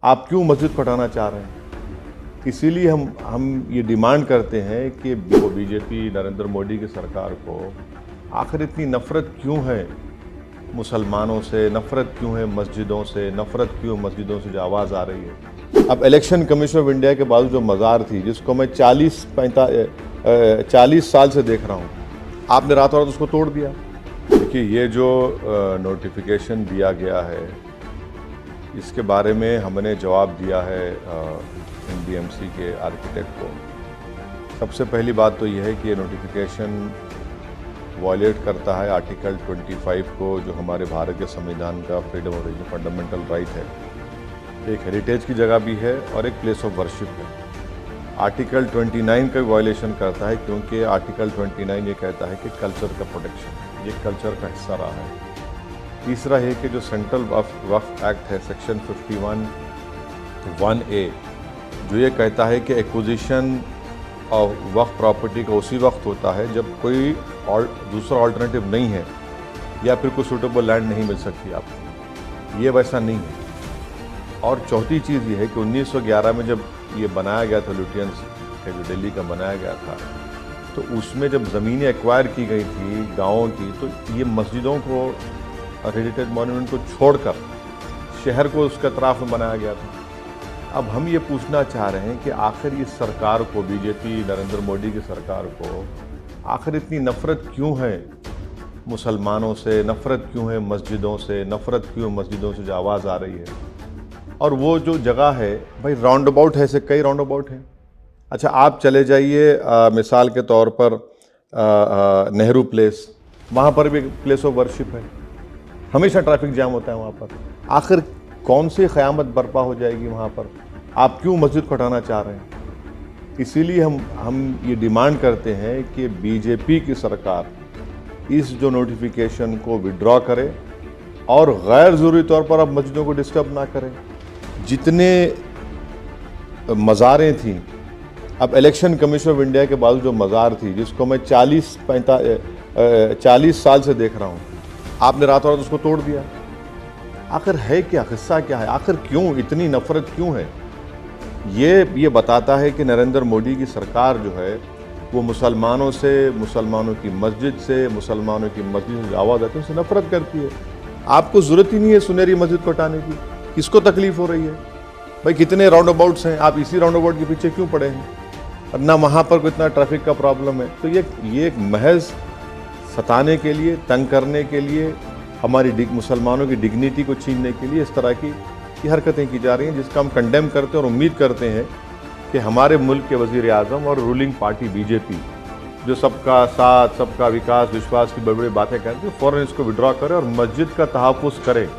आप क्यों मस्जिद को हटाना चाह रहे हैं? इसीलिए हम ये डिमांड करते हैं कि बीजेपी नरेंद्र मोदी की सरकार को आखिर इतनी नफ़रत क्यों है मुसलमानों से, नफ़रत क्यों है मस्जिदों से, नफ़रत क्यों मस्जिदों से जो आवाज़ आ रही है। अब इलेक्शन कमीशन ऑफ इंडिया के बाजू जो मज़ार थी, जिसको मैं 40 साल से देख रहा हूँ, आपने रातों रात उसको तोड़ दिया। देखिए, ये जो नोटिफिकेशन दिया गया है, इसके बारे में हमने जवाब दिया है एनडीएमसी के आर्किटेक्ट को। सबसे पहली बात तो यह है कि ये नोटिफिकेशन वायलेट करता है आर्टिकल 25 को, जो हमारे भारत के संविधान का freedom of religion fundamental right है। एक हेरिटेज की जगह भी है और एक प्लेस ऑफ वर्शिप है। आर्टिकल 29 का वायलेशन करता है, क्योंकि आर्टिकल 29 ये कहता है कि कल्चर का प्रोटेक्शन, ये कल्चर का हिस्सा रहा है। तीसरा है कि जो सेंट्रल वक्फ एक्ट है, सेक्शन 51(1)(a), जो ये कहता है कि एक्विजिशन और वक्फ प्रॉपर्टी का उसी वक्त होता है जब कोई दूसरा ऑल्टरनेटिव नहीं है या फिर कोई सूटेबल लैंड नहीं मिल सकती आपको। ये वैसा नहीं है। और चौथी चीज़ ये है कि 1911 में जब ये बनाया गया था, लुटियंस के जो दिल्ली का बनाया गया था, तो उसमें जब ज़मीनें एक्वायर की गई थी गाँवों की, तो ये मस्जिदों को और हेरिटेज मॉन्यूमेंट को छोड़कर शहर को उसके अतराफ में बनाया गया था। अब हम ये पूछना चाह रहे हैं कि आखिर इस सरकार को, बीजेपी नरेंद्र मोदी की सरकार को आखिर इतनी नफ़रत क्यों है मुसलमानों से, नफ़रत क्यों है मस्जिदों से, नफ़रत क्यों मस्जिदों से जो आवाज़ आ रही है। और वो जो जगह है भाई, राउंड अबाउट है, ऐसे कई राउंड अबाउट हैं। अच्छा, आप चले जाइए मिसाल के तौर पर नेहरू प्लेस, वहाँ पर भी प्लेस ऑफ वर्शिप है, हमेशा ट्रैफिक जाम होता है वहाँ पर। आखिर कौन सी क़यामत बर्पा हो जाएगी वहाँ पर? आप क्यों मस्जिद को हटाना चाह रहे हैं? इसीलिए हम ये डिमांड करते हैं कि बीजेपी की सरकार इस जो नोटिफिकेशन को विड्रॉ करे और गैर ज़रूरी तौर पर अब मस्जिदों को डिस्टर्ब ना करें। जितने मज़ारें थीं, अब इलेक्शन कमीशन ऑफ इंडिया के बाजू जो मज़ार थी, जिसको मैं 40 साल से देख रहा हूँ, आपने रातों रात उसको तोड़ दिया। आखिर है क्या, हिस्सा क्या है? आखिर क्यों इतनी नफ़रत क्यों है? ये बताता है कि नरेंद्र मोदी की सरकार जो है वो मुसलमानों से, मुसलमानों की मस्जिद से, मुसलमानों की मस्जिद से आवाज़ आती है, उससे नफ़रत करती है। आपको ज़रूरत ही नहीं है सुनहरी मस्जिद को हटाने की। किसको तकलीफ़ हो रही है भाई? कितने राउंड अबाउट्स हैं, आप इसी राउंड अबाउट के पीछे क्यों पड़े हैं? और ना वहाँ पर कोई इतना ट्रैफिक का प्रॉब्लम है। तो ये एक महज सताने के लिए, तंग करने के लिए, हमारी मुसलमानों की डिग्निटी को छीनने के लिए इस तरह की हरकतें की जा रही हैं, जिसका हम कंडेम करते हैं और उम्मीद करते हैं कि हमारे मुल्क के वज़ीर आज़म और रूलिंग पार्टी बीजेपी, जो सबका साथ, सबका विकास, विश्वास की बड़ी बड़ी बातें करती है, फ़ौरन इसको विड्रॉ करे और मस्जिद का तहफ़्फ़ुज़ करे।